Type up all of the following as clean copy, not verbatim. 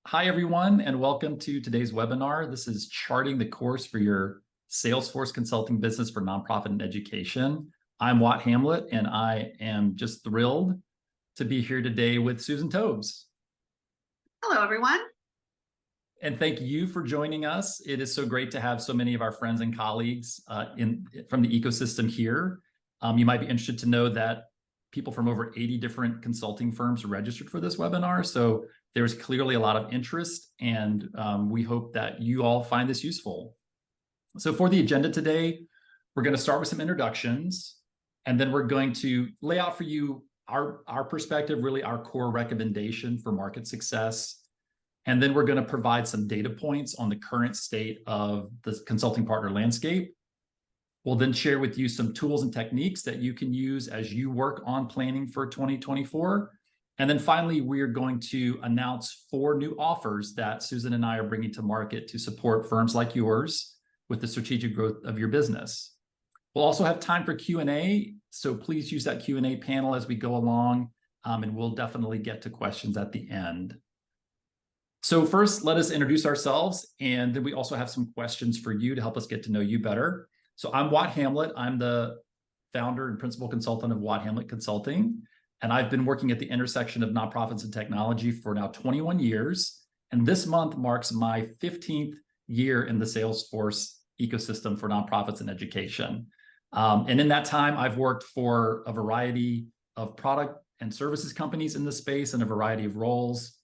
Hi, everyone, and welcome to today's webinar. This is charting the course for your Salesforce consulting business for nonprofit and education. I'm Hamlett, and I am just thrilled to be here today with Susan Tobes. Hello, everyone. And thank you for joining us. It is so great to have so many of our friends and colleagues from the ecosystem here. You might be interested to know that people from over 80 different consulting firms registered for this webinar. So there's clearly a lot of interest, and we hope that you all find this useful. So for the agenda today, we're going to start with some introductions, and then we're going to lay out for you our perspective, really our core recommendation for market success. And then we're going to provide some data points on the current state of the consulting partner landscape. We'll then share with you some tools and techniques that you can use as you work on planning for 2024. And then finally, we are going to announce 4 new offers that Susan and I are bringing to market to support firms like yours with the strategic growth of your business. We'll also have time for Q&A, so please use that Q&A panel as we go along, and we'll definitely get to questions at the end. So first, let us introduce ourselves, and then we also have some questions for you to help us get to know you better. So I'm Hamlett. I'm the founder and principal consultant of Hamlett Consulting, and I've been working at the intersection of nonprofits and technology for now 21 years. And this month marks my 15th year in the Salesforce ecosystem for nonprofits and education. And in that time, I've worked for a variety of product and services companies in the space in a variety of roles.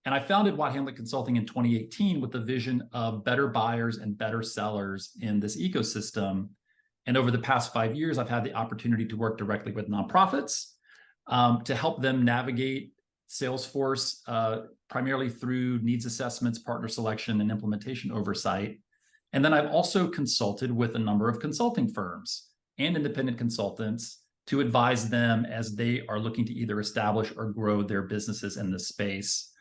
And I founded Hamlett Consulting in 2018 with the vision of better buyers and better sellers in this ecosystem. And over the past 5 years, I've had the opportunity to work directly with nonprofits to help them navigate Salesforce, primarily through needs assessments, partner selection, and implementation oversight. And then I've also consulted with a number of consulting firms and independent consultants to advise them as they are looking to either establish or grow their businesses in this space.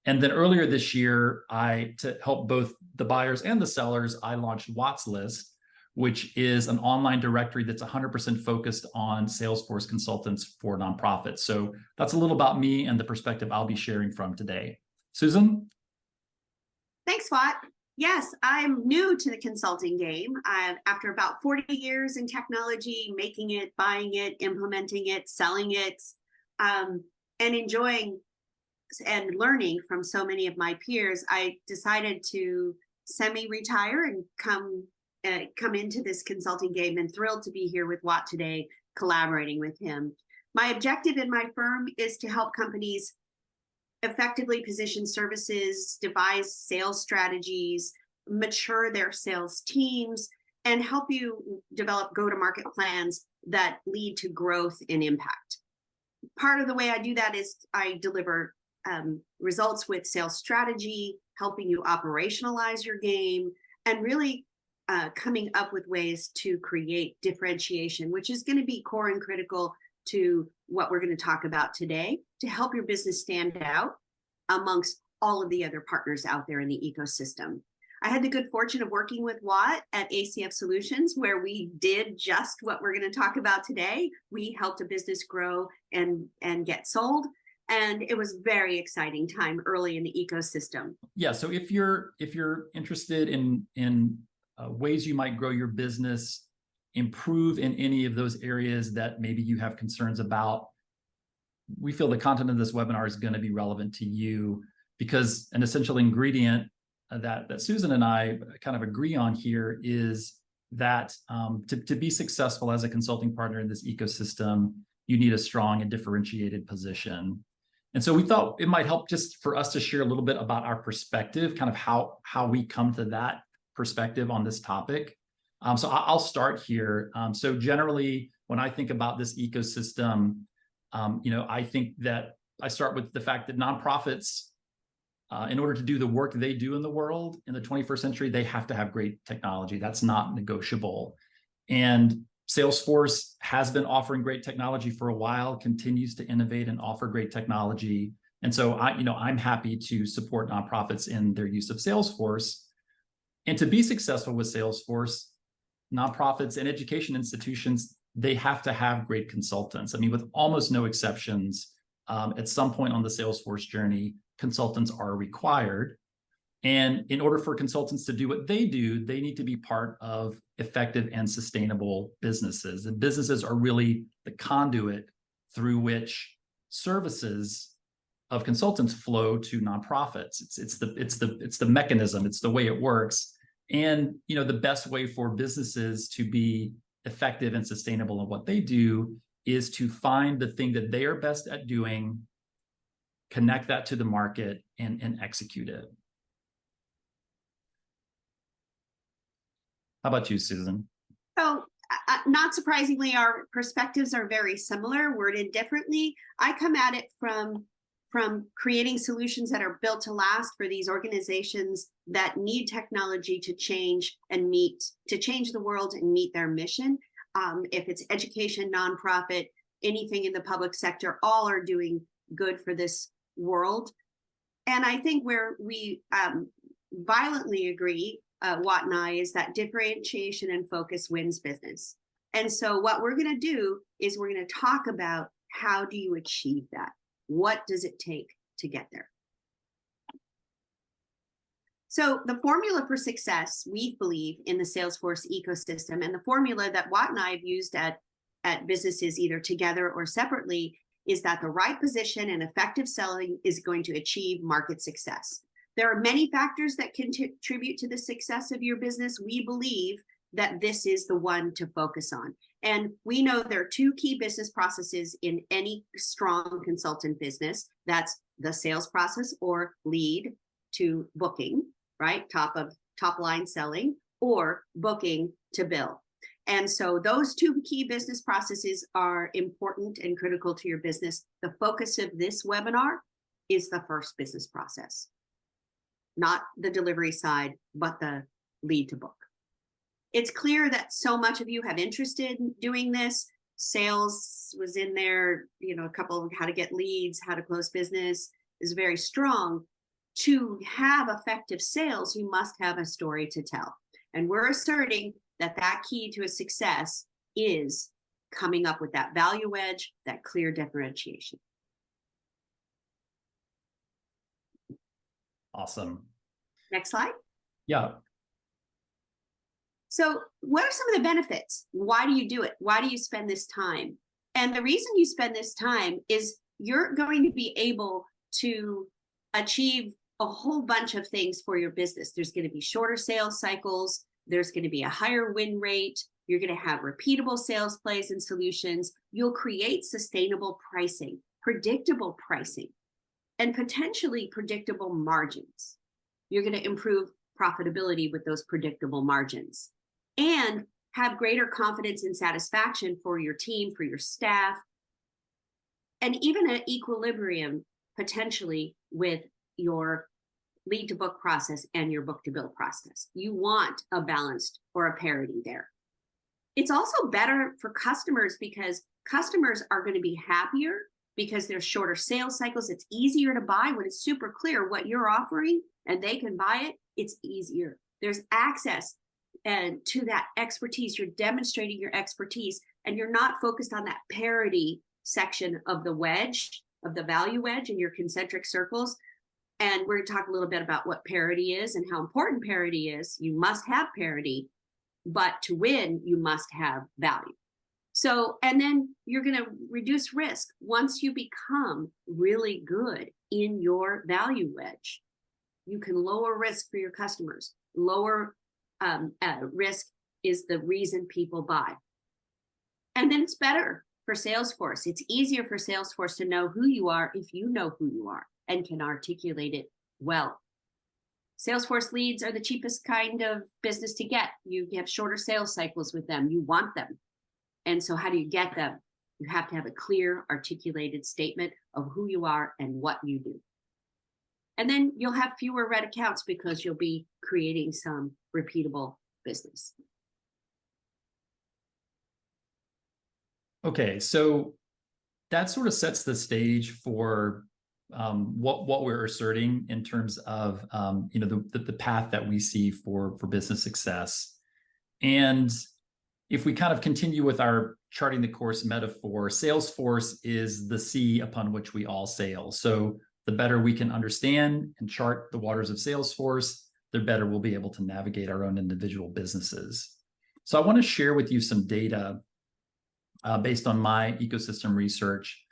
And then earlier this year, to help both the buyers and the sellers, I launched Watts List, which is an online directory that's 100% focused on Salesforce consultants for nonprofits. So that's a little about me and the perspective I'll be sharing from today. Susan? Thanks, Watt. Yes, I'm new to the consulting game. After about 40 years in technology, making it, buying it, implementing it, selling it, and enjoying and learning from so many of my peers, I decided to semi-retire and come into this consulting game, and thrilled to be here with Watt today, collaborating with him. My objective in my firm is to help companies effectively position services, devise sales strategies, mature their sales teams, and help you develop go-to-market plans that lead to growth and impact. Part of the way I do that is I deliver results with sales strategy, helping you operationalize your game, and really coming up with ways to create differentiation, which is going to be core and critical to what we're going to talk about today to help your business stand out amongst all of the other partners out there in the ecosystem. I had the good fortune of working with Watt at ACF Solutions, where we did just what we're going to talk about today. We helped a business grow and get sold. And it was a very exciting time early in the ecosystem. Yeah, so if you're interested in ways you might grow your business, improve in any of those areas that maybe you have concerns about, we feel the content of this webinar is going to be relevant to you, because an essential ingredient that Susan and I kind of agree on here is that to be successful as a consulting partner in this ecosystem, you need a strong and differentiated position. And so we thought it might help just for us to share a little bit about our perspective, kind of how we come to that perspective on this topic. So I'll start here. So generally, when I think about this ecosystem, I think that I start with the fact that nonprofits, in order to do the work they do in the world in the 21st century, they have to have great technology. That's not negotiable. And Salesforce has been offering great technology for a while, continues to innovate and offer great technology. And so I'm happy to support nonprofits in their use of Salesforce. And to be successful with Salesforce, nonprofits and education institutions, they have to have great consultants. I mean, with almost no exceptions, at some point on the Salesforce journey, consultants are required. And in order for consultants to do what they do, they need to be part of effective and sustainable businesses. And businesses are really the conduit through which services of consultants flow to nonprofits. It's the mechanism. It's the way it works. And the best way for businesses to be effective and sustainable in what they do is to find the thing that they are best at doing, connect that to the market, and execute it. How about you, Susan? So, not surprisingly, our perspectives are very similar, worded differently. I come at it from creating solutions that are built to last for these organizations that need technology to change the world and meet their mission. If it's education, nonprofit, anything in the public sector, all are doing good for this world. And I think where we violently agree, Watt and I, is that differentiation and focus wins business. And so what we're going to do is we're going to talk about how do you achieve that? What does it take to get there? So the formula for success, we believe, in the Salesforce ecosystem, and the formula that Watt and I have used at businesses either together or separately, is that the right position and effective selling is going to achieve market success. There are many factors that contribute to the success of your business. We believe that this is the one to focus on. And we know there are two key business processes in any strong consultant business. That's the sales process, or lead to booking, right? Top line selling, or booking to bill. And so those two key business processes are important and critical to your business. The focus of this webinar is the first business process, not the delivery side, but the lead to book. It's clear that so much of you have interested in doing this. Sales was in there, a couple of how to get leads, how to close business is very strong. To have effective sales, you must have a story to tell. And we're asserting that key to a success is coming up with that value edge, that clear differentiation. Awesome. Next slide. Yeah. So what are some of the benefits? Why do you do it? Why do you spend this time? And the reason you spend this time is you're going to be able to achieve a whole bunch of things for your business. There's going to be shorter sales cycles. There's going to be a higher win rate. You're going to have repeatable sales plays and solutions. You'll create sustainable pricing, predictable pricing, and potentially predictable margins. You're going to improve profitability with those predictable margins and have greater confidence and satisfaction for your team, for your staff, and even an equilibrium potentially with your lead to book process and your book to bill process. You want a balanced or a parity there. It's also better for customers because customers are going to be happier because there's shorter sales cycles. It's easier to buy when it's super clear what you're offering and they can buy it. It's easier. There's access to that expertise. You're demonstrating your expertise and you're not focused on that parity section of the wedge, of the value wedge in your concentric circles. And we're going to talk a little bit about what parity is and how important parity is. You must have parity, but to win, you must have value. So, and then you're going to reduce risk once you become really good in your value wedge. You can lower risk for your customers. Lower risk is the reason people buy. And then it's better for Salesforce. It's easier for Salesforce to know who you are if you know who you are and can articulate it well. Salesforce leads are the cheapest kind of business to get. You have shorter sales cycles with them. You want them. And so how do you get them? You have to have a clear, articulated statement of who you are and what you do. And then you'll have fewer red accounts because you'll be creating some repeatable business. Okay, so that sort of sets the stage for what we're asserting in terms of the path that we see for business success. And if we kind of continue with our charting the course metaphor, Salesforce is the sea upon which we all sail. So the better we can understand and chart the waters of Salesforce, the better we'll be able to navigate our own individual businesses. So I want to share with you some data based on my ecosystem research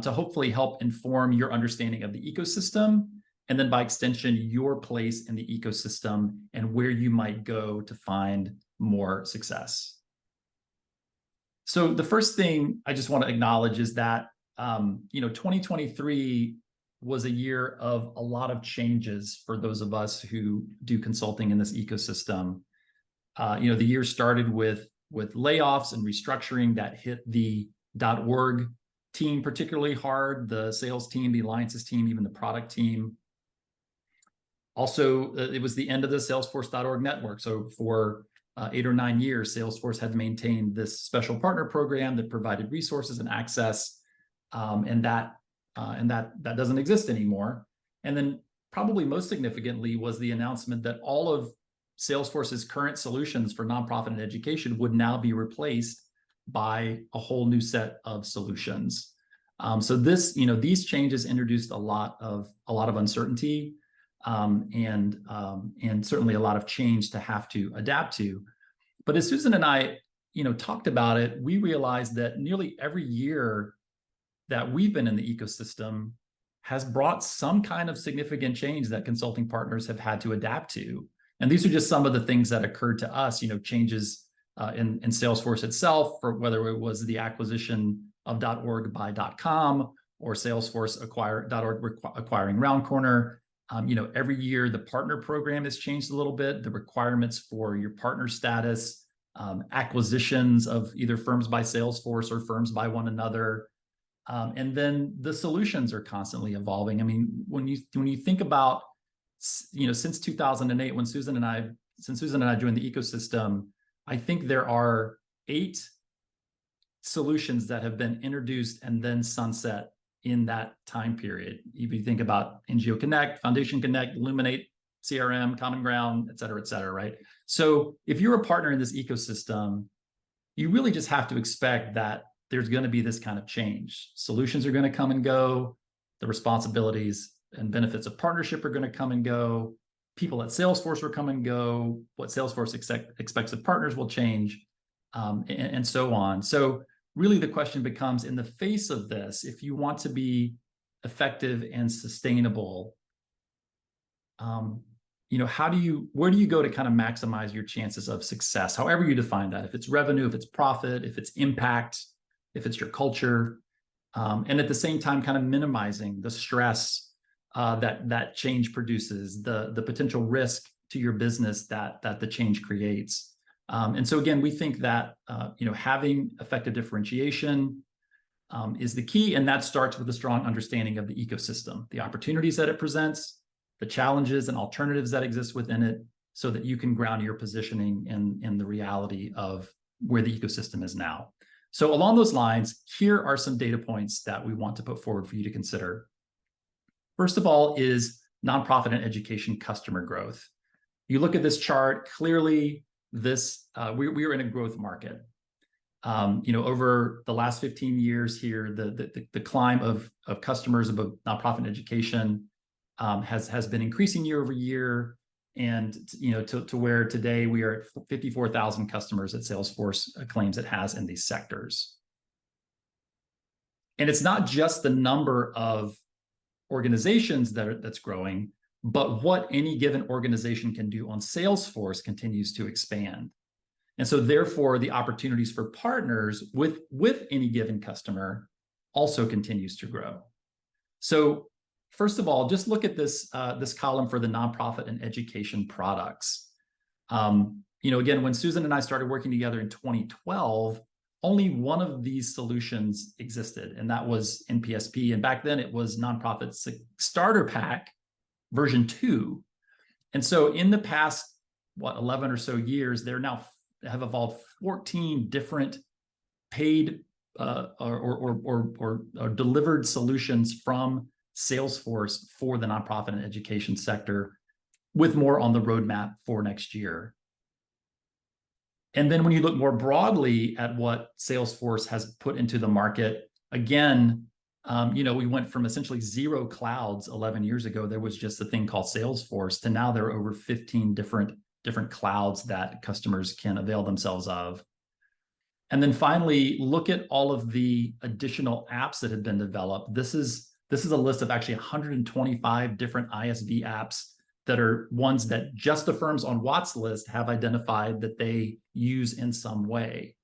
to hopefully help inform your understanding of the ecosystem, and then by extension, your place in the ecosystem and where you might go to find more success. So the first thing I just want to acknowledge is that 2023 was a year of a lot of changes for those of us who do consulting in this ecosystem. The year started with layoffs and restructuring that hit the .org team particularly hard, the sales team, the alliances team, even the product team. Also, it was the end of the Salesforce.org network. So for 8 or 9 years, Salesforce had maintained this special partner program that provided resources and access, and that doesn't exist anymore. And then probably most significantly was the announcement that all of Salesforce's current solutions for nonprofit and education would now be replaced by a whole new set of solutions. So these changes introduced a lot of uncertainty, and certainly a lot of change to have to adapt to. But as Susan and I, talked about it, we realized that nearly every year that we've been in the ecosystem has brought some kind of significant change that consulting partners have had to adapt to. And these are just some of the things that occurred to us, changes in Salesforce itself, for whether it was the acquisition of .org by .com or Salesforce acquiring Round Corner. Every year the partner program has changed a little bit, the requirements for your partner status, acquisitions of either firms by Salesforce or firms by one another. And then the solutions are constantly evolving. I mean, when you think about, since 2008, when Susan and I joined the ecosystem, I think there are 8 solutions that have been introduced and then sunset in that time period. If you think about NGO Connect, Foundation Connect, Illuminate, CRM, Common Ground, et cetera, right? So if you're a partner in this ecosystem, you really just have to expect that there's going to be this kind of change. Solutions are going to come and go. The responsibilities and benefits of partnership are going to come and go. People at Salesforce will come and go. What Salesforce expects of partners will change, and so on. So really the question becomes, in the face of this, if you want to be effective and sustainable, where do you go to kind of maximize your chances of success, however you define that? If it's revenue, if it's profit, if it's impact, if it's your culture, and at the same time kind of minimizing the stress that change produces, the potential risk to your business that the change creates. And so again, we think that having effective differentiation is the key, and that starts with a strong understanding of the ecosystem, the opportunities that it presents, the challenges and alternatives that exist within it, so that you can ground your positioning in the reality of where the ecosystem is now. So along those lines, here are some data points that we want to put forward for you to consider. First of all is nonprofit and education customer growth. You look at this chart, clearly we are in a growth market. Over the last 15 years here, the climb of customers of nonprofit and education has been increasing year over year, and to where today we are at 54,000 customers that Salesforce claims it has in these sectors. And it's not just the number of organizations that's growing, but what any given organization can do on Salesforce continues to expand. And so therefore, the opportunities for partners with any given customer also continues to grow. So first of all, just look at this column for the nonprofit and education products. Again, when Susan and I started working together in 2012, only one of these solutions existed, and that was NPSP. And back then it was Nonprofit Starter Pack version 2. And so in the past, 11 or so years, there now have evolved 14 different paid or delivered solutions from Salesforce for the nonprofit and education sector, with more on the roadmap for next year. And then when you look more broadly at what Salesforce has put into the market, again, We went from essentially 0 clouds 11 years ago. There was just a thing called Salesforce, to now there are over 15 different clouds that customers can avail themselves of. And then finally, look at all of the additional apps that have been developed. This is a list of actually 125 different ISV apps that are ones that just the firms on Watt's list have identified that they use in some way.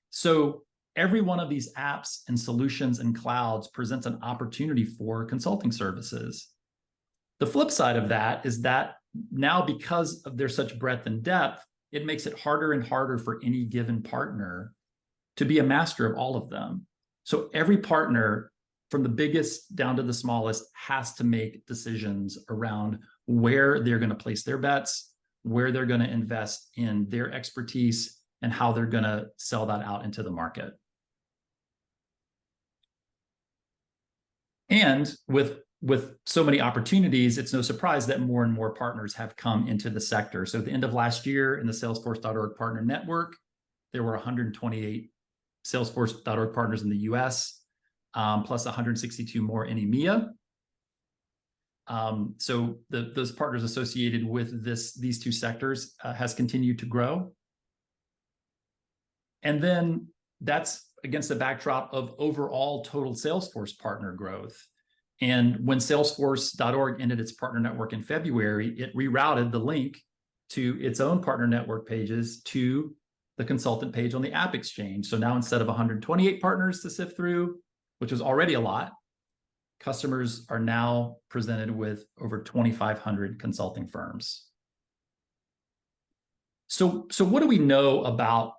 So every one of these apps and solutions and clouds presents an opportunity for consulting services. The flip side of that is that now, because of their such breadth and depth, it makes it harder and harder for any given partner to be a master of all of them. So every partner, from the biggest down to the smallest, has to make decisions around where they're going to place their bets, where they're going to invest in their expertise, and how they're going to sell that out into the market. And with so many opportunities, it's no surprise that more and more partners have come into the sector. So at the end of last year, in the Salesforce.org Partner Network, there were 128 Salesforce.org partners in the US, plus 162 more in EMEA. So those partners associated with these two sectors has continued to grow. And then that's against the backdrop of overall total Salesforce partner growth. And when Salesforce.org ended its partner network in February, it rerouted the link to its own partner network pages to the consultant page on the App Exchange. So now, instead of 128 partners to sift through, which was already a lot, customers are now presented with over 2,500 consulting firms. So what do we know about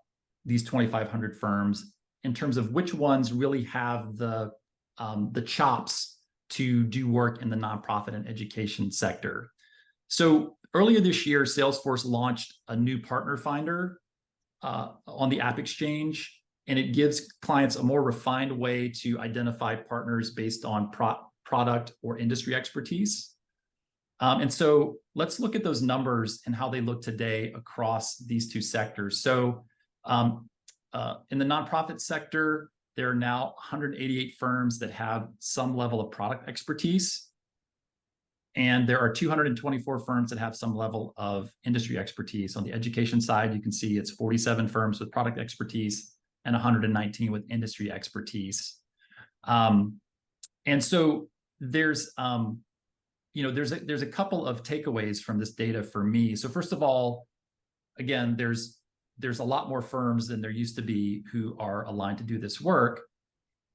these 2,500 firms in terms of which ones really have the chops to do work in the nonprofit and education sector? So earlier this year, Salesforce launched a new partner finder on the App Exchange, and it gives clients a more refined way to identify partners based on product or industry expertise. And so let's look at those numbers and how they look today across these two sectors. So in the nonprofit sector, there are now 188 firms that have some level of product expertise. And there are 224 firms that have some level of industry expertise. On the education side, you can see it's 47 firms with product expertise and 119 with industry expertise. And so there's a couple of takeaways from this data for me. So first of all, again, there's a lot more firms than there used to be who are aligned to do this work.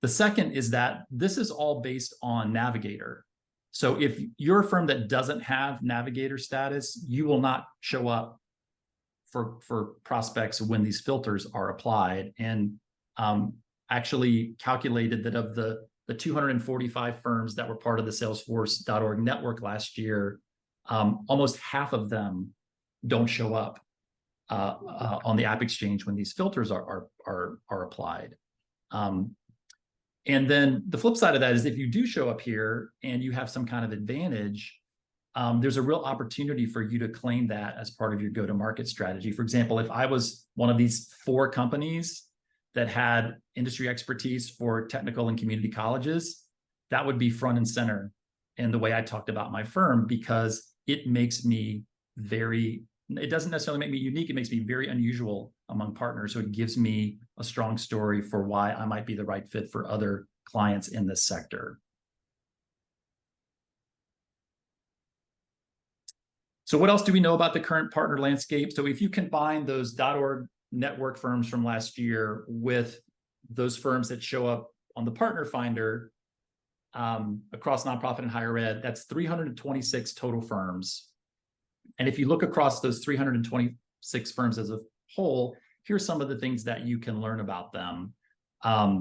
The second is that this is all based on Navigator. So if you're a firm that doesn't have Navigator status, you will not show up for prospects when these filters are applied. And actually calculated that of the 245 firms that were part of the Salesforce.org network last year, almost half of them don't show up on the App Exchange when these filters are applied. And then the flip side of that is, if you do show up here and you have some kind of advantage, there's a real opportunity for you to claim that as part of your go-to-market strategy. For example, if I was one of these 4 companies that had industry expertise for technical and community colleges, that would be front and center in the way I talked about my firm, because it makes me it doesn't necessarily make me unique, it makes me very unusual among partners. So it gives me a strong story for why I might be the right fit for other clients in this sector. So what else do we know about the current partner landscape? So if you combine those .org network firms from last year with those firms that show up on the partner finder across nonprofit and higher ed, that's 326 total firms. And if you look across those 326 firms as a whole, here's some of the things that you can learn about them.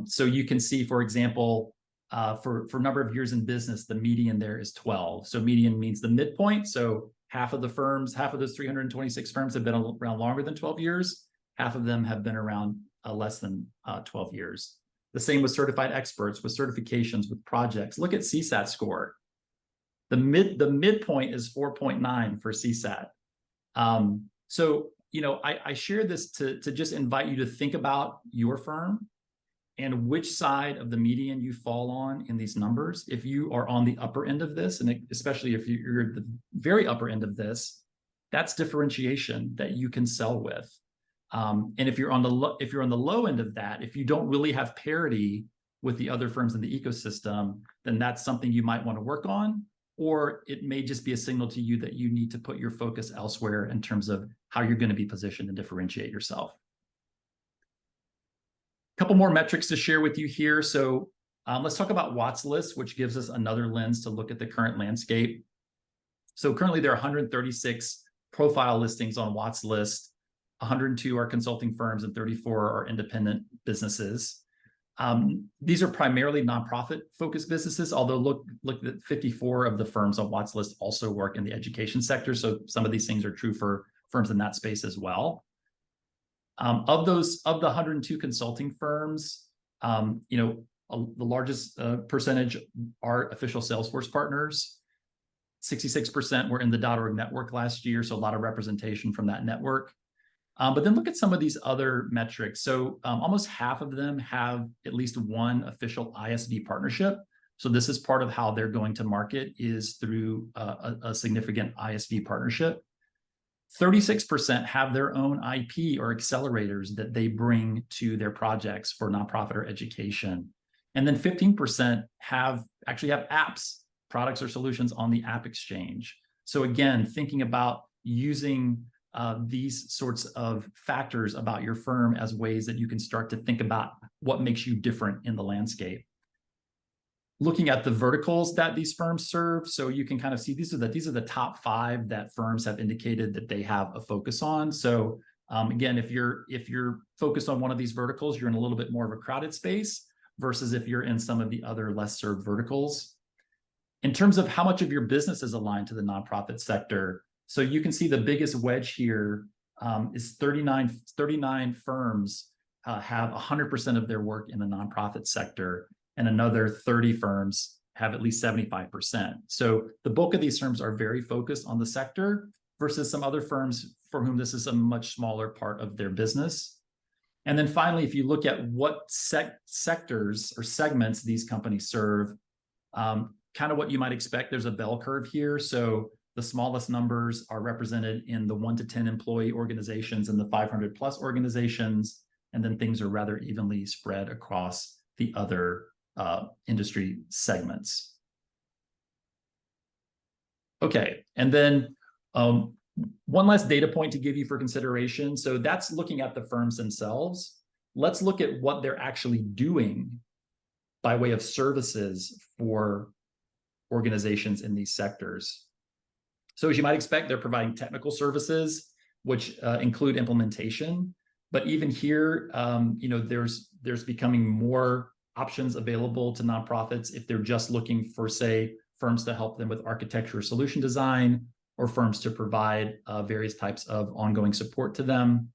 So you can see, for example, for number of years in business, the median there is 12. So median means the midpoint. So half of those 326 firms have been around longer than 12 years. Half of them have been around less than 12 years. The same with certified experts, with certifications, with projects. Look at CSAT score. The midpoint is 4.9 for CSAT. So, I share this to just invite you to think about your firm and which side of the median you fall on in these numbers. If you are on the upper end of this, and especially if you're the very upper end of this, that's differentiation that you can sell with. And if you're on the low end of that, if you don't really have parity with the other firms in the ecosystem, then that's something you might want to work on, or it may just be a signal to you that you need to put your focus elsewhere in terms of how you're going to be positioned and differentiate yourself. A couple more metrics to share with you here. So let's talk about Watts List, which gives us another lens to look at the current landscape. So currently there are 136 profile listings on Watts List. 102 are consulting firms and 34 are independent businesses. These are primarily nonprofit focused businesses, although look at 54 of the firms on Watts List also work in the education sector. So some of these things are true for firms in that space as well. Of the 102 consulting firms, the largest percentage are official Salesforce partners. 66% were in the .org network last year, so a lot of representation from that network. But then look at some of these other metrics. So almost half of them have at least one official ISV partnership. So this is part of how they're going to market, is through a significant ISV partnership. 36% have their own IP or accelerators that they bring to their projects for nonprofit or education. And then 15% actually have apps, products or solutions on the App Exchange. So again, thinking about using these sorts of factors about your firm as ways that you can start to think about what makes you different in the landscape. Looking at the verticals that these firms serve, so you can kind of see these are the top 5 that firms have indicated that they have a focus on. So again, if you're focused on one of these verticals, you're in a little bit more of a crowded space versus if you're in some of the other less served verticals. In terms of how much of your business is aligned to the nonprofit sector, so you can see the biggest wedge here is 39 firms have 100% of their work in the nonprofit sector, and another 30 firms have at least 75%. So the bulk of these firms are very focused on the sector versus some other firms for whom this is a much smaller part of their business. And then finally, if you look at what sectors or segments these companies serve, kind of what you might expect, there's a bell curve here. So the smallest numbers are represented in the 1 to 10 employee organizations and the 500 plus organizations. And then things are rather evenly spread across the other industry segments. Okay, and then one last data point to give you for consideration. So that's looking at the firms themselves. Let's look at what they're actually doing by way of services for organizations in these sectors. So as you might expect, they're providing technical services, which include implementation. But even here, there's becoming more options available to nonprofits if they're just looking for, say, firms to help them with architecture or solution design, or firms to provide various types of ongoing support to them.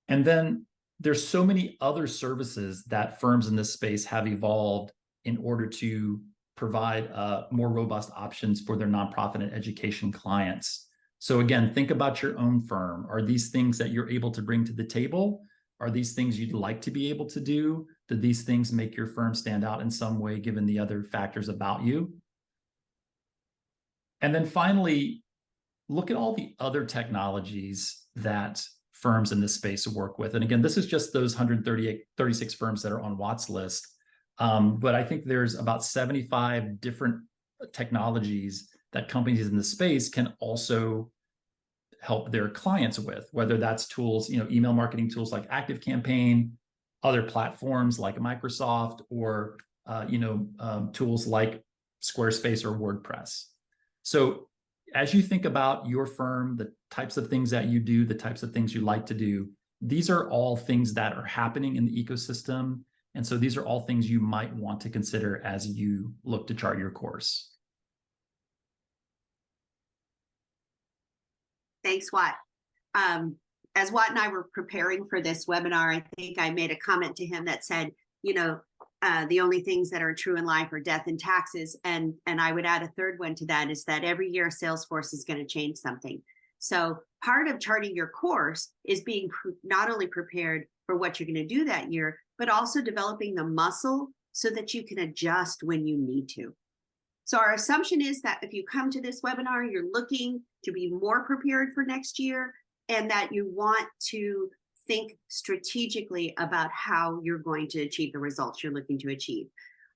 And then there's so many other services that firms in this space have evolved in order to provide more robust options for their nonprofit and education clients. So again, think about your own firm. Are these things that you're able to bring to the table? Are these things you'd like to be able to do? Do these things make your firm stand out in some way, given the other factors about you? And then finally, look at all the other technologies that firms in this space work with. And again, this is just those 136 firms that are on Watts List. But I think there's about 75 different technologies that companies in the space can also help their clients with, whether that's tools, email marketing tools like ActiveCampaign, other platforms like Microsoft, or tools like Squarespace or WordPress. So as you think about your firm, the types of things that you do, the types of things you like to do, these are all things that are happening in the ecosystem. And so these are all things you might want to consider as you look to chart your course. Thanks, Watt. As Watt and I were preparing for this webinar, I think I made a comment to him that said, the only things that are true in life are death and taxes. And I would add a third one to that, is that every year Salesforce is going to change something. So part of charting your course is being not only prepared for what you're going to do that year, but also developing the muscle so that you can adjust when you need to. So our assumption is that if you come to this webinar, you're looking to be more prepared for next year, and that you want to think strategically about how you're going to achieve the results you're looking to achieve.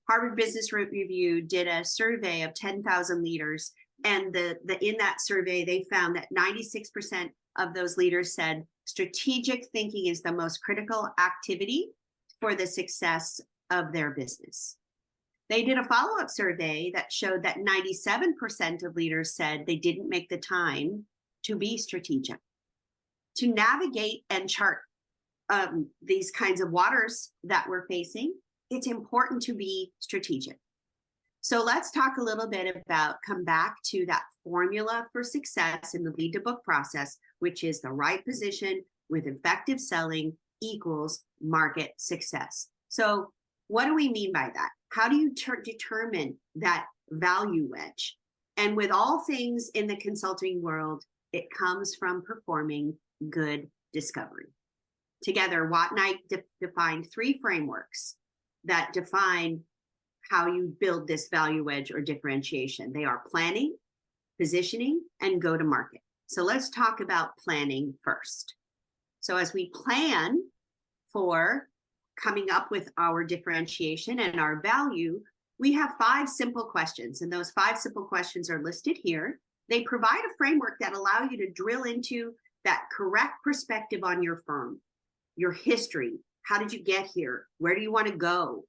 Harvard Business Review did a survey of 10,000 leaders, and in that survey, they found that 96% of those leaders said strategic thinking is the most critical activity for the success of their business. They did a follow-up survey that showed that 97% of leaders said they didn't make the time to be strategic. To navigate and chart these kinds of waters that we're facing, it's important to be strategic. So let's talk a little bit about, come back to that formula for success in the lead to book process, which is the right position with effective selling equals market success. So what do we mean by that? How do you determine that value wedge? And with all things in the consulting world, it comes from performing good discovery. Together, Watt and I defined 3 frameworks that define how you build this value wedge or differentiation. They are planning, positioning, and go to market. So let's talk about planning first. So as we plan for coming up with our differentiation and our value, we have 5 simple questions, and those 5 simple questions are listed here. They provide a framework that allow you to drill into that correct perspective on your firm, your history. How did you get here? Where do you want to go?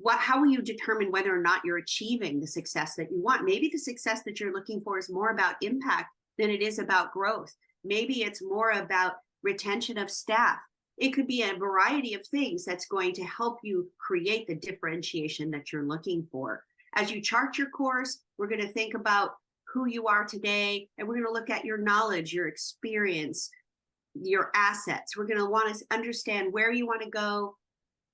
How will you determine whether or not you're achieving the success that you want? Maybe the success that you're looking for is more about impact than it is about growth. Maybe it's more about retention of staff. It could be a variety of things that's going to help you create the differentiation that you're looking for. As you chart your course, we're going to think about who you are today, and we're going to look at your knowledge, your experience, your assets. We're going to want to understand where you want to go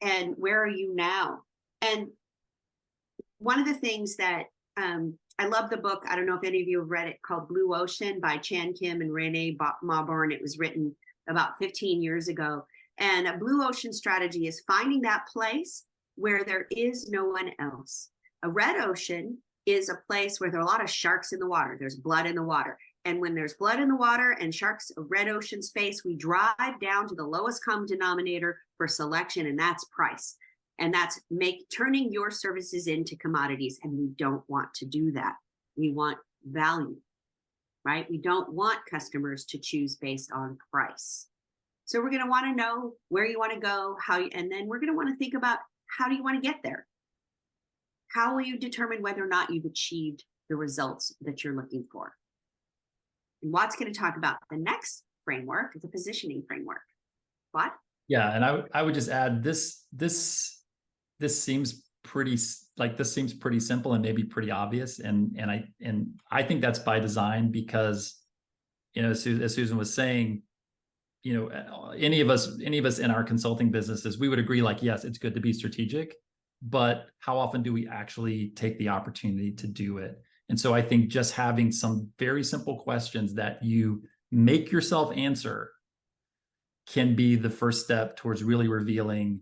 and where are you now. And one of the things that I love the book, I don't know if any of you have read it, called Blue Ocean by Chan Kim and Renee Mauborgne. It was written about 15 years ago. And a blue ocean strategy is finding that place where there is no one else. A red ocean is a place where there are a lot of sharks in the water. There's blood in the water. And when there's blood in the water and sharks, a red ocean space, we drive down to the lowest common denominator for selection, and that's price. And that's turning your services into commodities. And we don't want to do that. We want value, right? We don't want customers to choose based on price. So we're going to want to know where you want to go, and then we're going to want to think about how do you want to get there? How will you determine whether or not you've achieved the results that you're looking for? And Watt's going to talk about the next framework, the positioning framework. Watt? Yeah, and I would just add this seems pretty simple and maybe pretty obvious, and I think that's by design because, as Susan was saying, any of us in our consulting businesses, we would agree, like, yes, it's good to be strategic, but how often do we actually take the opportunity to do it? And so I think just having some very simple questions that you make yourself answer can be the first step towards really revealing,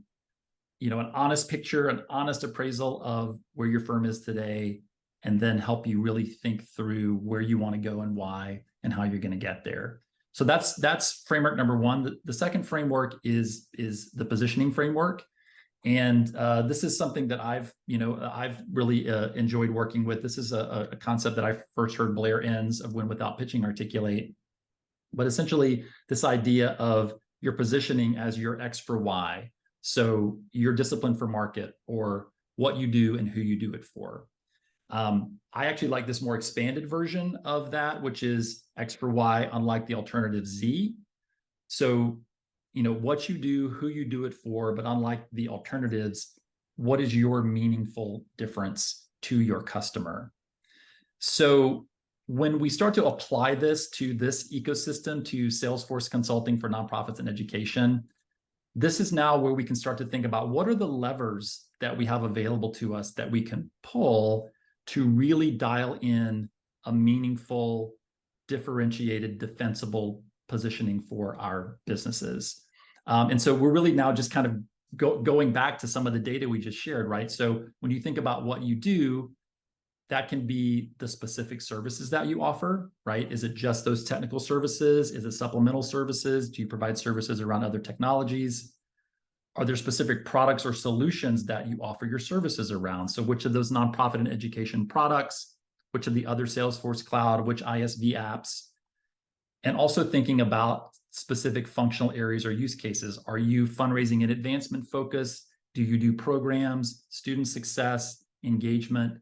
an honest picture, an honest appraisal of where your firm is today, and then help you really think through where you want to go and why and how you're going to get there. So that's framework number 1. The second framework is the positioning framework. And this is something that I've really enjoyed working with. This is a concept that I first heard Blair Enns of Win Without Pitching articulate. But essentially, this idea of your positioning as your X for Y. So your discipline for market, or what you do and who you do it for. I actually like this more expanded version of that, which is X for Y, unlike the alternative Z. So, what you do, who you do it for, but unlike the alternatives, what is your meaningful difference to your customer? So when we start to apply this to this ecosystem, to Salesforce consulting for nonprofits and education, this is now where we can start to think about what are the levers that we have available to us that we can pull to really dial in a meaningful differentiated, defensible positioning for our businesses. And so we're really now just kind of going back to some of the data we just shared, right? So when you think about what you do, that can be the specific services that you offer, right? Is it just those technical services? Is it supplemental services? Do you provide services around other technologies? Are there specific products or solutions that you offer your services around? So which of those nonprofit and education products, which of the other Salesforce Cloud, which ISV apps, and also thinking about specific functional areas or use cases. Are you fundraising and advancement focused? Do you do programs, student success, engagement?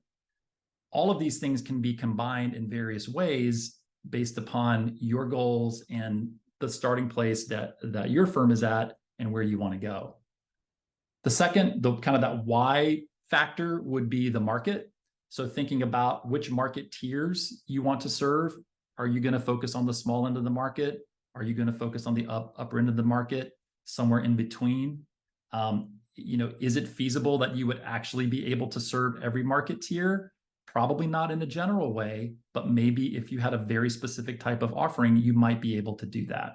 All of these things can be combined in various ways based upon your goals and the starting place that your firm is at and where you want to go. The second, the kind of that why factor would be the market. So thinking about which market tiers you want to serve. Are you going to focus on the small end of the market? Are you going to focus on the upper end of the market, somewhere in between? Is it feasible that you would actually be able to serve every market tier? Probably not in a general way, but maybe if you had a very specific type of offering, you might be able to do that.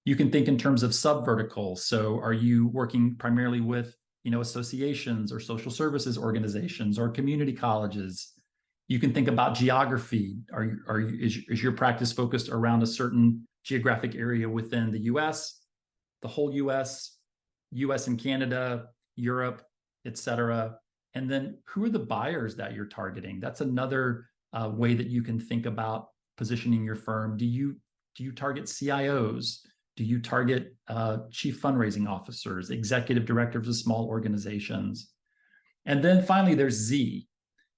You can think in terms of sub-verticals. So are you working primarily with, associations or social services organizations or community colleges? You can think about geography. Is your practice focused around a certain geographic area within the US, the whole US and Canada, Europe, et cetera? And then who are the buyers that you're targeting? That's another way that you can think about positioning your firm. Do you target CIOs? Do you target chief fundraising officers, executive directors of small organizations? And then finally, there's Z,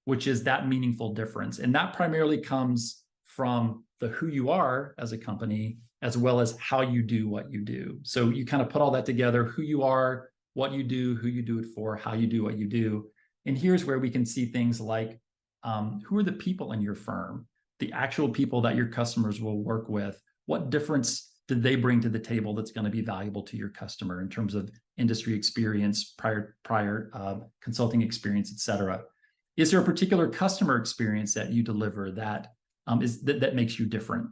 which is that meaningful difference. And that primarily comes from the who you are as a company, as well as how you do what you do. So you kind of put all that together, who you are, what you do, who you do it for, how you do what you do. And here's where we can see things like, who are the people in your firm, the actual people that your customers will work with? What difference did they bring to the table that's going to be valuable to your customer in terms of industry experience, prior consulting experience, et cetera? Is there a particular customer experience that you deliver that makes you different?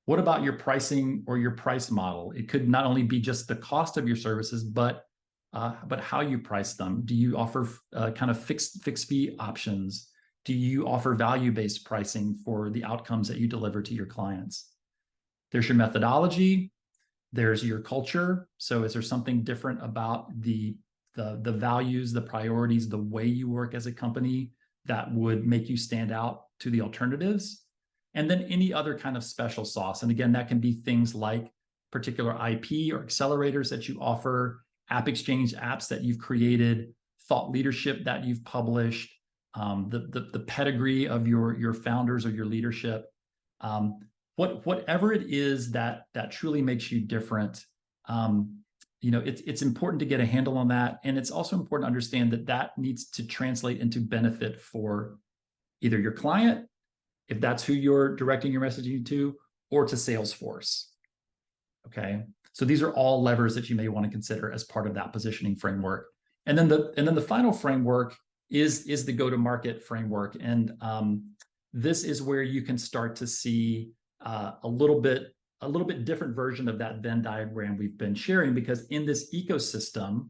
What about your pricing or your price model? It could not only be just the cost of your services, but how you price them. Do you offer kind of fixed fee options? Do you offer value-based pricing for the outcomes that you deliver to your clients? There's your methodology. There's your culture. So is there something different about the values, the priorities, the way you work as a company that would make you stand out to the alternatives? And then any other kind of special sauce. And again, that can be things like particular IP or accelerators that you offer, app exchange apps that you've created, thought leadership that you've published, the pedigree of your founders or your leadership. Whatever it is that truly makes you different, it's important to get a handle on that. And it's also important to understand that needs to translate into benefit for either your client, if that's who you're directing your messaging to, or to Salesforce. Okay. So these are all levers that you may want to consider as part of that positioning framework. And then the final framework is the go-to-market framework. And this is where you can start to see a little bit different version of that Venn diagram we've been sharing, because in this ecosystem,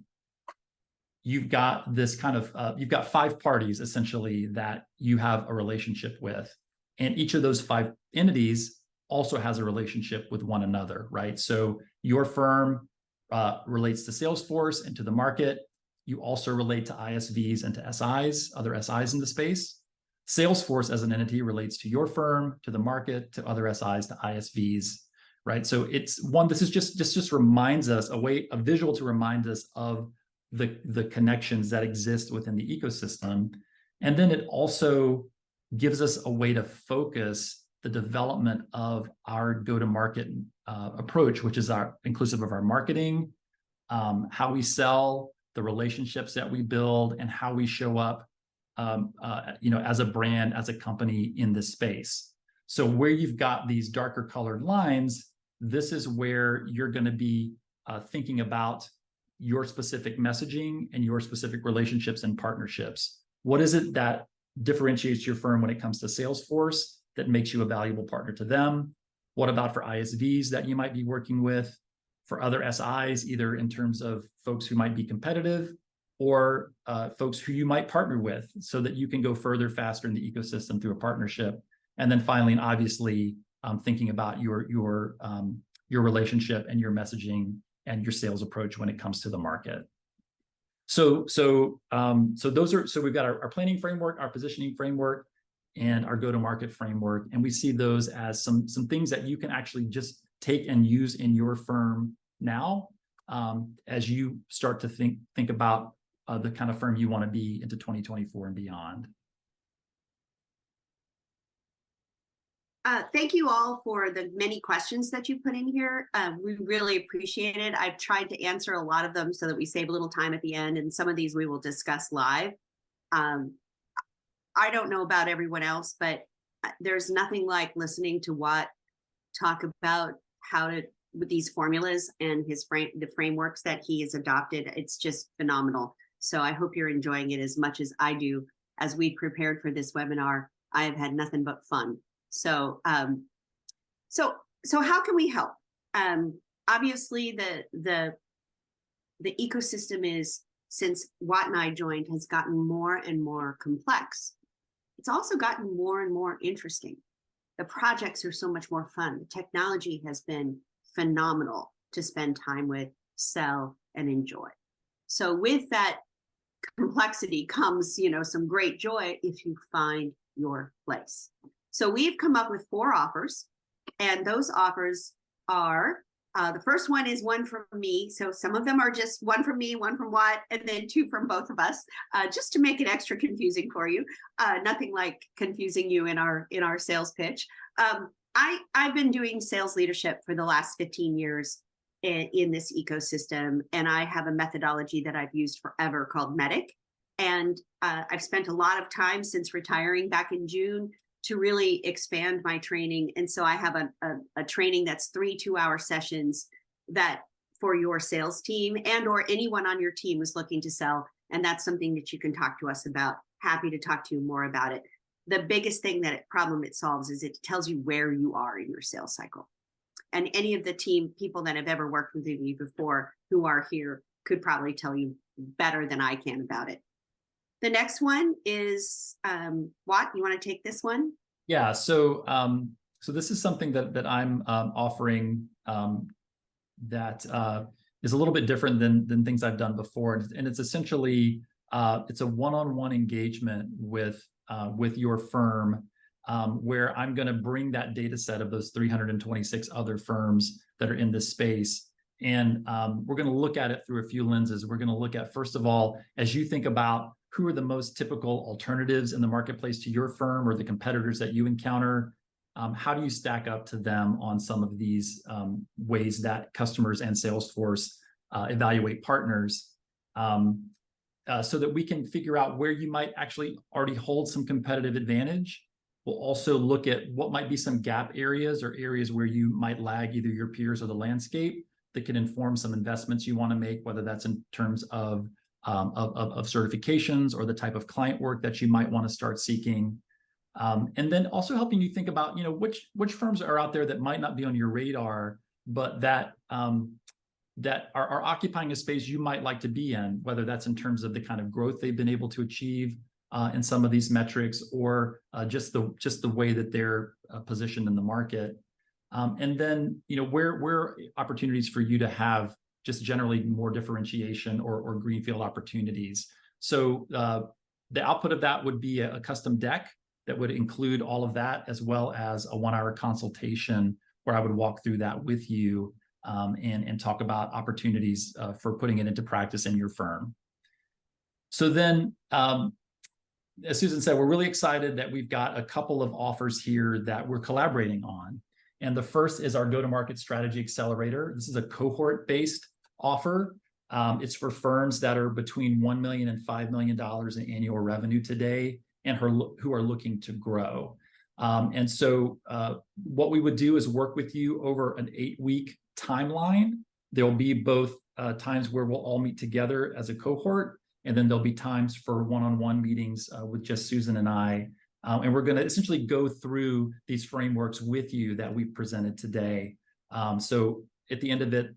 you've got this kind of, you've got 5 parties essentially that you have a relationship with. And each of those 5 entities also has a relationship with one another, right? So your firm relates to Salesforce and to the market. You also relate to ISVs and to SIs, other SIs in the space. Salesforce as an entity relates to your firm, to the market, to other SIs, to ISVs, right? So it's one, this just reminds us, a visual to remind us of the connections that exist within the ecosystem. And then it also gives us a way to focus the development of our go-to-market approach, which is inclusive of our marketing, how we sell, the relationships that we build, and how we show up as a brand, as a company in this space. So where you've got these darker colored lines, this is where you're going to be thinking about your specific messaging and your specific relationships and partnerships. What is it that differentiates your firm when it comes to Salesforce that makes you a valuable partner to them? What about for ISVs that you might be working with, for other SIs, either in terms of folks who might be competitive or folks who you might partner with so that you can go further, faster in the ecosystem through a partnership? And then finally, and obviously, thinking about your relationship and your messaging and your sales approach when it comes to the market. So we've got our planning framework, our positioning framework, and our go-to-market framework. And we see those as some things that you can actually just take and use in your firm now, as you start to think about the kind of firm you want to be into 2024 and beyond. Thank you all for the many questions that you put in here. We really appreciate it. I've tried to answer a lot of them so that we save a little time at the end, and some of these we will discuss live. I don't know about everyone else, but there's nothing like listening to Watt talk about how to, with these formulas and the frameworks that he has adopted. It's just phenomenal. So I hope you're enjoying it as much as I do. As we prepared for this webinar, I have had nothing but fun. So, so how can we help? Obviously, the ecosystem is, since Watt and I joined, has gotten more and more complex. It's also gotten more and more interesting. The projects are so much more fun. The technology has been phenomenal to spend time with, sell, and enjoy. So with that complexity comes, some great joy if you find your place. So we've come up with 4 offers, and those offers are, the first one is one from me. So some of them are just one from me, one from Watt, and then 2 from both of us, just to make it extra confusing for you. Nothing like confusing you in our sales pitch. I've been doing sales leadership for the last 15 years in this ecosystem, and I have a methodology that I've used forever called MEDDIC. And I've spent a lot of time since retiring back in June to really expand my training. And so I have a training that's 3 2-hour sessions that for your sales team and or anyone on your team who's looking to sell. And that's something that you can talk to us about. Happy to talk to you more about it. The biggest problem it solves is it tells you where you are in your sales cycle. And any of the people that have ever worked with you before who are here could probably tell you better than I can about it. The next one is, Watt, you want to take this one? Yeah, so this is something that I'm offering that is a little bit different than things I've done before. And it's essentially, it's a one-on-one engagement with your firm, where I'm going to bring that data set of those 326 other firms that are in this space. And we're going to look at it through a few lenses. We're going to look at, first of all, as you think about who are the most typical alternatives in the marketplace to your firm or the competitors that you encounter, how do you stack up to them on some of these ways that customers and Salesforce evaluate partners, so that we can figure out where you might actually already hold some competitive advantage. We'll also look at what might be some gap areas or areas where you might lag either your peers or the landscape that can inform some investments you want to make, whether that's in terms of certifications or the type of client work that you might want to start seeking. And then also helping you think about, which firms are out there that might not be on your radar, but that are occupying a space you might like to be in, whether that's in terms of the kind of growth they've been able to achieve in some of these metrics, or just the way that they're positioned in the market. And then, where opportunities for you to have just generally more differentiation or greenfield opportunities. So the output of that would be a custom deck that would include all of that, as well as a 1-hour consultation where I would walk through that with you and talk about opportunities for putting it into practice in your firm. So then, as Susan said, we're really excited that we've got a couple of offers here that we're collaborating on. And the first is our go-to-market strategy accelerator. This is a cohort-based offer. It's for firms that are between $1 million and $5 million in annual revenue today and who are looking to grow. And so what we would do is work with you over an 8-week timeline. There'll be both times where we'll all meet together as a cohort, and then there'll be times for one-on-one meetings with just Susan and I And we're going to essentially go through these frameworks with you that we've presented today. So at the end of it,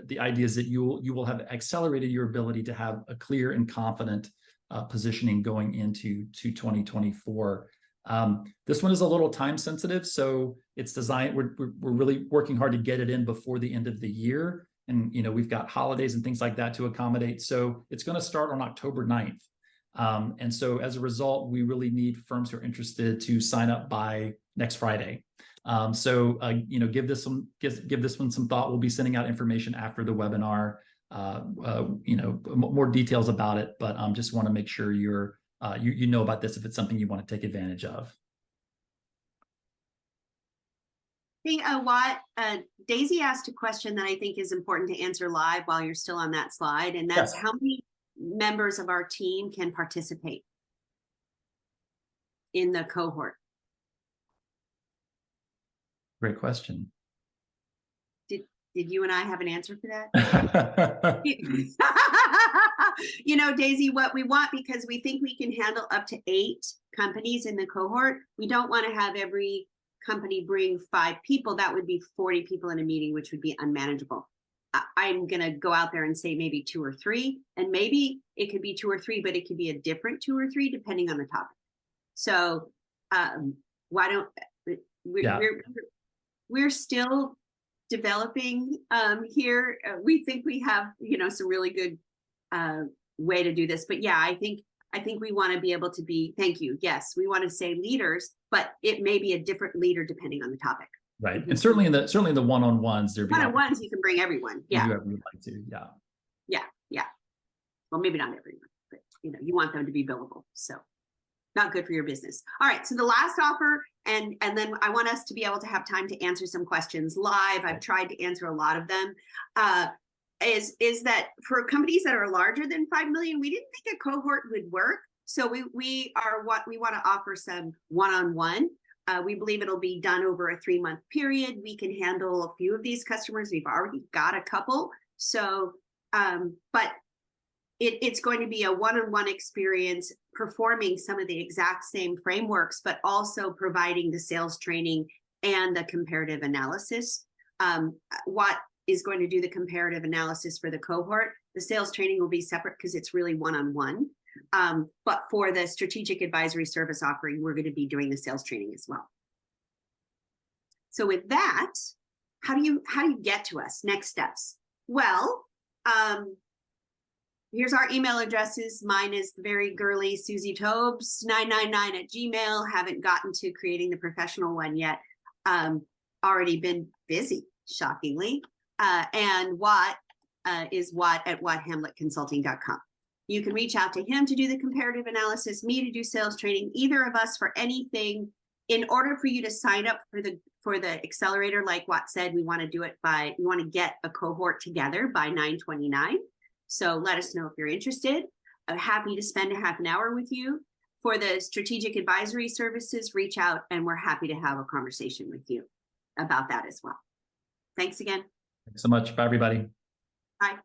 the idea is that you will have accelerated your ability to have a clear and confident positioning going into 2024. This one is a little time sensitive, so it's designed. We're really working hard to get it in before the end of the year, and we've got holidays and things like that to accommodate. So it's going to start on October 9th. And so as a result, we really need firms who are interested to sign up by next Friday. So give this one some thought. We'll be sending out information after the webinar, more details about it, but just want to make sure you know about this if it's something you want to take advantage of. Hey, Watt, Daisy asked a question that I think is important to answer live while you're still on that slide, and that's how many members of our team can participate in the cohort? Great question. Did you and I have an answer for that? Daisy, what we want, because we think we can handle up to 8 companies in the cohort, we don't want to have every company bring 5 people. That would be 40 people in a meeting, which would be unmanageable. I'm going to go out there and say maybe 2 or 3, and maybe it could be 2 or 3, but it could be a different 2 or 3 depending on the topic. So why don't we're still developing here. We think we have some really good way to do this, but yeah, I think we want to be able to be. Thank you. Yes, we want to say leaders, but it may be a different leader depending on the topic. Right, and certainly in the one-on-ones, you can bring everyone. Yeah, whoever you'd like to. Yeah. Well, maybe not everyone, but you want them to be billable. So, not good for your business. All right. So the last offer, and then I want us to be able to have time to answer some questions live. I've tried to answer a lot of them. Is that for companies that are larger than 5 million, we didn't think a cohort would work. So we want to offer some one-on-one. We believe it'll be done over a 3-month period. We can handle a few of these customers. We've already got a couple. So, but it's going to be a one-on-one experience, performing some of the exact same frameworks, but also providing the sales training and the comparative analysis. What is going to do the comparative analysis for the cohort? The sales training will be separate because it's really one-on-one. But for the strategic advisory service offering, we're going to be doing the sales training as well. So with that, how do you get to us? Next steps. Well, here's our email addresses. Mine is the very girly Susie Tobes 999@gmail. Haven't gotten to creating the professional one yet. Already been busy, shockingly. And Watt is watt@watthamlettconsulting.com. You can reach out to him to do the comparative analysis, me to do sales training, either of us for anything. In order for you to sign up for the accelerator, like Watt said, we want to get a cohort together by 9/29. So let us know if you're interested. I'm happy to spend a half an hour with you. For the strategic advisory services, reach out and we're happy to have a conversation with you about that as well. Thanks again. Thanks so much. Bye, everybody. Bye.